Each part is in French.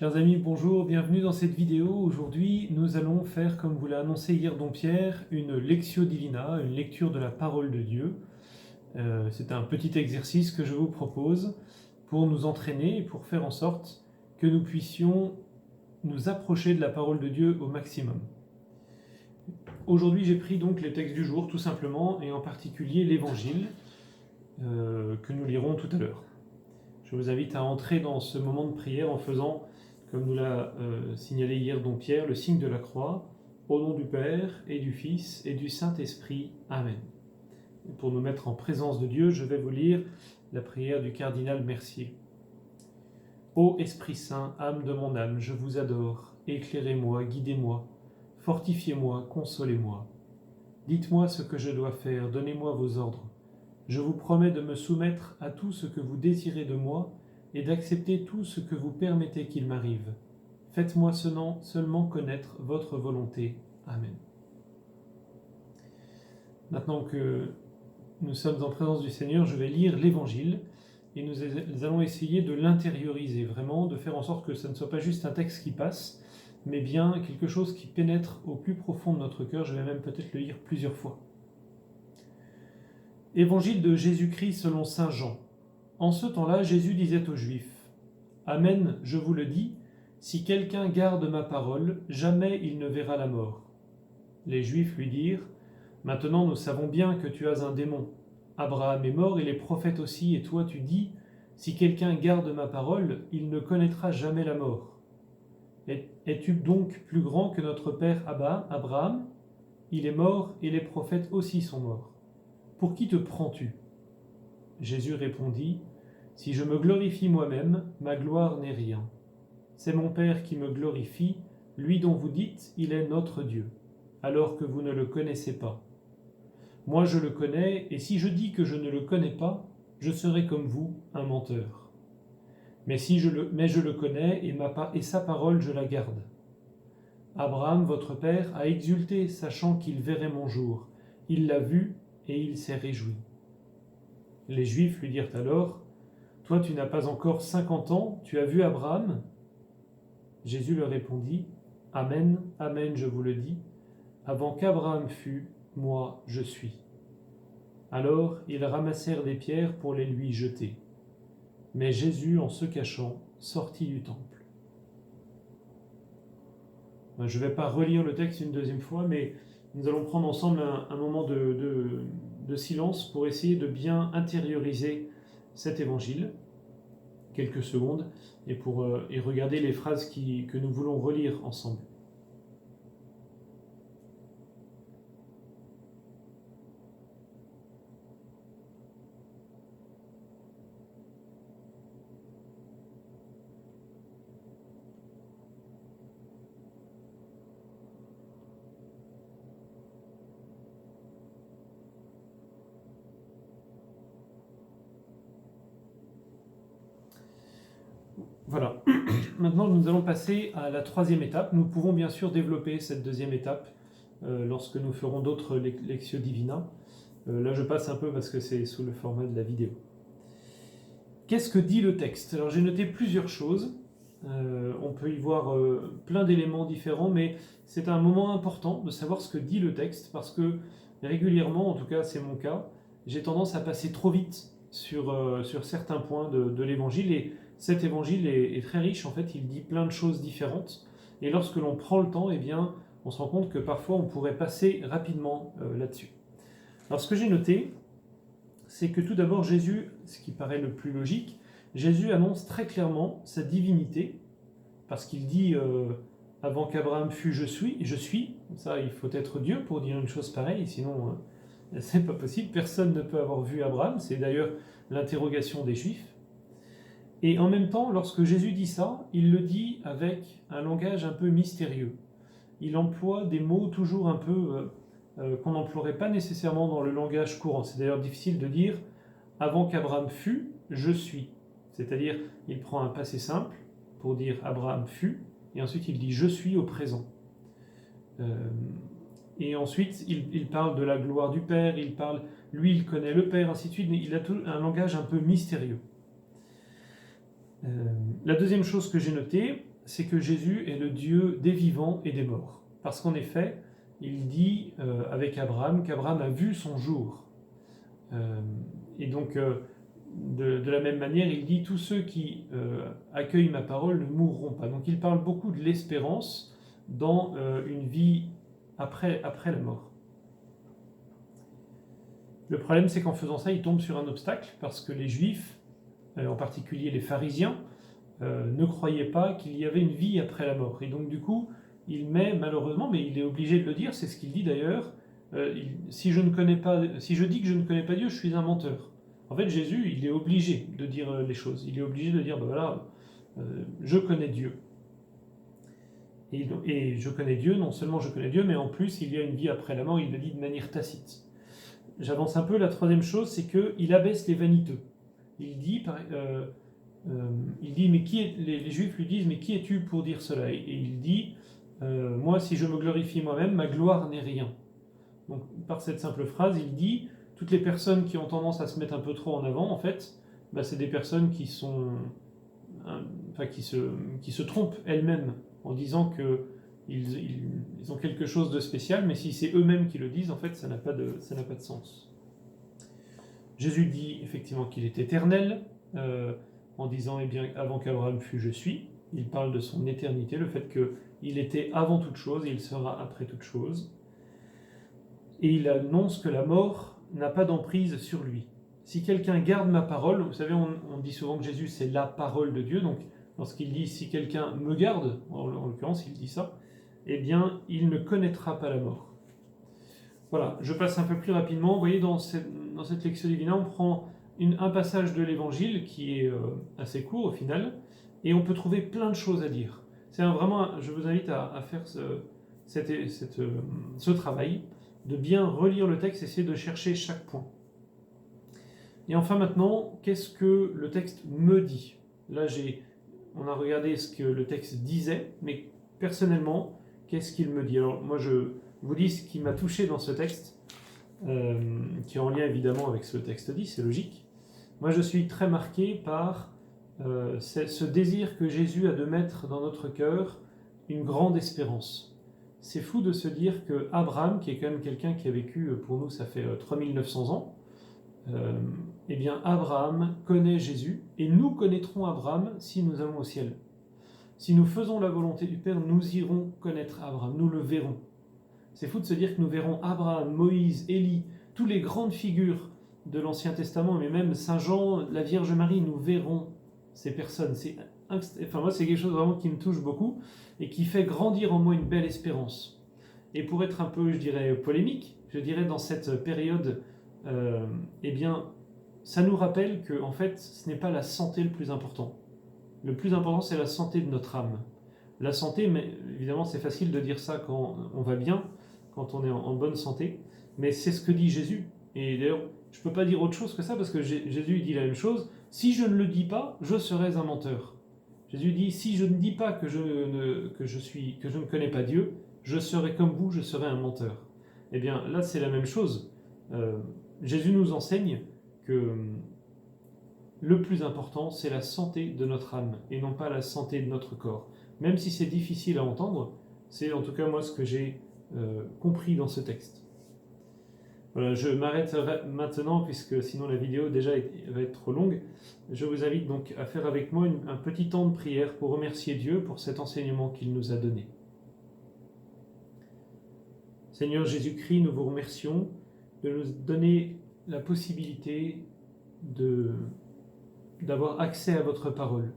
Chers amis, bonjour, bienvenue dans cette vidéo. Aujourd'hui, nous allons faire, comme vous l'a annoncé hier Don Pierre, une Lectio Divina, une lecture de la parole de Dieu. C'est un petit exercice que je vous propose pour nous entraîner et pour faire en sorte que nous puissions nous approcher de la parole de Dieu au maximum. Aujourd'hui, j'ai pris donc les textes du jour, tout simplement, et en particulier l'Évangile, que nous lirons tout à l'heure. Je vous invite à entrer dans ce moment de prière en faisant, comme nous l'a signalé hier Don Pierre, le signe de la croix, au nom du Père et du Fils et du Saint-Esprit. Amen. Et pour nous mettre en présence de Dieu, je vais vous lire la prière du cardinal Mercier. Ô Esprit Saint, âme de mon âme, je vous adore. Éclairez-moi, guidez-moi, fortifiez-moi, consolez-moi. Dites-moi ce que je dois faire, donnez-moi vos ordres. Je vous promets de me soumettre à tout ce que vous désirez de moi et d'accepter tout ce que vous permettez qu'il m'arrive. Faites-moi seulement connaître votre volonté. Amen. Maintenant que nous sommes en présence du Seigneur, je vais lire l'Évangile et nous allons essayer de l'intérioriser vraiment, de faire en sorte que ça ne soit pas juste un texte qui passe, mais bien quelque chose qui pénètre au plus profond de notre cœur. Je vais même peut-être le lire plusieurs fois. Évangile de Jésus-Christ selon saint Jean. En ce temps-là, Jésus disait aux Juifs : Amen, je vous le dis, si quelqu'un garde ma parole, jamais il ne verra la mort. Les Juifs lui dirent : Maintenant nous savons bien que tu as un démon. Abraham est mort et les prophètes aussi, et toi tu dis : Si quelqu'un garde ma parole, il ne connaîtra jamais la mort. Es-tu donc plus grand que notre père Abraham ? Il est mort et les prophètes aussi sont morts. Pour qui te prends-tu ? Jésus répondit : Si je me glorifie moi-même, ma gloire n'est rien. C'est mon Père qui me glorifie, lui dont vous dites : il est notre Dieu, alors que vous ne le connaissez pas. Moi je le connais, et si je dis que je ne le connais pas, je serai comme vous, un menteur. Mais je le connais, et sa parole je la garde. Abraham, votre père, a exulté, sachant qu'il verrait mon jour. Il l'a vu, et il s'est réjoui. Les Juifs lui dirent alors : Toi, tu n'as pas encore 50 ans, tu as vu Abraham ? Jésus leur répondit : Amen, amen, je vous le dis, avant qu'Abraham fût, moi je suis. Alors ils ramassèrent des pierres pour les lui jeter. Mais Jésus, en se cachant, sortit du temple. Je ne vais pas relire le texte une deuxième fois, mais nous allons prendre ensemble un moment de silence pour essayer de bien intérioriser cet évangile, quelques secondes, et regarder les phrases que nous voulons relire ensemble. Voilà. Maintenant, nous allons passer à la troisième étape. Nous pouvons bien sûr développer cette deuxième étape lorsque nous ferons d'autres Lectio Divina. Là, je passe un peu parce que c'est sous le format de la vidéo. Qu'est-ce que dit le texte ? Alors, j'ai noté plusieurs choses. On peut y voir plein d'éléments différents, mais c'est un moment important de savoir ce que dit le texte, parce que régulièrement, en tout cas c'est mon cas, j'ai tendance à passer trop vite sur certains points de l'évangile, et cet évangile est très riche. En fait, il dit plein de choses différentes, et lorsque l'on prend le temps, eh bien, on se rend compte que parfois on pourrait passer rapidement là-dessus. Alors, ce que j'ai noté, c'est que tout d'abord Jésus, ce qui paraît le plus logique, Jésus annonce très clairement sa divinité, parce qu'il dit avant qu'Abraham fût, je suis. Ça, il faut être Dieu pour dire une chose pareille, sinon c'est pas possible. Personne ne peut avoir vu Abraham, c'est d'ailleurs l'interrogation des Juifs. Et en même temps, lorsque Jésus dit ça, il le dit avec un langage un peu mystérieux. Il emploie des mots toujours un peu qu'on n'emploierait pas nécessairement dans le langage courant. C'est d'ailleurs difficile de dire « avant qu'Abraham fût, je suis ». C'est-à-dire, il prend un passé simple pour dire « Abraham fut », et ensuite il dit « je suis » au présent. Et ensuite, il parle de la gloire du Père, lui il connaît le Père, ainsi de suite, mais il a un langage un peu mystérieux. La deuxième chose que j'ai notée, c'est que Jésus est le Dieu des vivants et des morts. Parce qu'en effet, il dit avec Abraham qu'Abraham a vu son jour. Et donc, de la même manière, il dit « Tous ceux qui accueillent ma parole ne mourront pas ». Donc il parle beaucoup de l'espérance dans une vie après la mort. Le problème, c'est qu'en faisant ça, il tombe sur un obstacle, parce que les Juifs, en particulier les pharisiens, ne croyaient pas qu'il y avait une vie après la mort. Et donc du coup, il met malheureusement, mais il est obligé de le dire, c'est ce qu'il dit d'ailleurs, si je dis que je ne connais pas Dieu, je suis un menteur. En fait, Jésus, il est obligé de dire les choses. Il est obligé de dire, ben voilà, je connais Dieu. Et je connais Dieu, non seulement je connais Dieu, mais en plus, il y a une vie après la mort, il le dit de manière tacite. J'avance un peu, la troisième chose, c'est qu'il abaisse les vaniteux. Il dit, mais les Juifs lui disent, mais qui es-tu pour dire cela? Et il dit, moi, si je me glorifie moi-même, ma gloire n'est rien. Donc, par cette simple phrase, il dit, toutes les personnes qui ont tendance à se mettre un peu trop en avant, en fait, c'est des personnes qui se trompent elles-mêmes en disant qu'ils ont quelque chose de spécial, mais si c'est eux-mêmes qui le disent, en fait, ça n'a pas de sens. Jésus dit effectivement qu'il est éternel, en disant, eh bien, avant qu'Abraham fût, je suis. Il parle de son éternité, le fait qu'il était avant toute chose et il sera après toute chose. Et il annonce que la mort n'a pas d'emprise sur lui. Si quelqu'un garde ma parole, vous savez, on dit souvent que Jésus c'est la parole de Dieu, donc lorsqu'il dit si quelqu'un me garde, en l'occurrence il dit ça, eh bien il ne connaîtra pas la mort. Voilà, je passe un peu plus rapidement. Vous voyez, dans cette lecture divine, on prend un passage de l'évangile qui est assez court au final, et on peut trouver plein de choses à dire. Je vous invite à faire ce travail, de bien relire le texte, essayer de chercher chaque point. Et enfin maintenant, qu'est-ce que le texte me dit? Là, on a regardé ce que le texte disait, mais personnellement, qu'est-ce qu'il me dit? Alors moi, je vous dis ce qui m'a touché dans ce texte, qui est en lien évidemment avec ce que le texte dit, c'est logique. Moi, je suis très marqué par ce désir que Jésus a de mettre dans notre cœur une grande espérance. C'est fou de se dire que Abraham, qui est quand même quelqu'un qui a vécu, pour nous, ça fait 3900 ans, eh bien Abraham connaît Jésus, et nous connaîtrons Abraham si nous allons au ciel. Si nous faisons la volonté du Père, nous irons connaître Abraham, nous le verrons. C'est fou de se dire que nous verrons Abraham, Moïse, Élie, toutes les grandes figures de l'Ancien Testament, mais même Saint Jean, la Vierge Marie, nous verrons ces personnes. Moi, c'est quelque chose vraiment qui me touche beaucoup et qui fait grandir en moi une belle espérance. Et pour être un peu, je dirais, polémique, je dirais dans cette période, eh bien, ça nous rappelle que en fait, ce n'est pas la santé le plus important. Le plus important, c'est la santé de notre âme. La santé, mais évidemment, c'est facile de dire ça quand on va bien, quand on est en bonne santé, mais c'est ce que dit Jésus. Et d'ailleurs, je ne peux pas dire autre chose que ça, parce que Jésus dit la même chose. Si je ne le dis pas, je serais un menteur. Jésus dit, si je ne dis pas que je ne connais pas Dieu, je serai comme vous, je serai un menteur. Eh bien, là, c'est la même chose. Jésus nous enseigne que le plus important, c'est la santé de notre âme, et non pas la santé de notre corps. Même si c'est difficile à entendre, c'est en tout cas moi ce que j'ai compris dans ce texte. Voilà, je m'arrête maintenant, puisque sinon la vidéo déjà va être trop longue. Je vous invite donc à faire avec moi un petit temps de prière pour remercier Dieu pour cet enseignement qu'il nous a donné. Seigneur Jésus-Christ, nous vous remercions de nous donner la possibilité d'avoir accès à votre parole.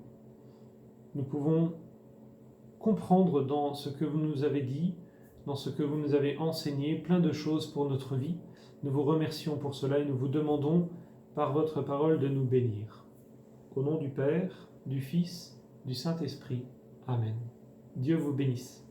Nous pouvons comprendre dans ce que vous nous avez dit, dans ce que vous nous avez enseigné, plein de choses pour notre vie. Nous vous remercions pour cela et nous vous demandons, par votre parole, de nous bénir. Au nom du Père, du Fils, du Saint-Esprit. Amen. Dieu vous bénisse.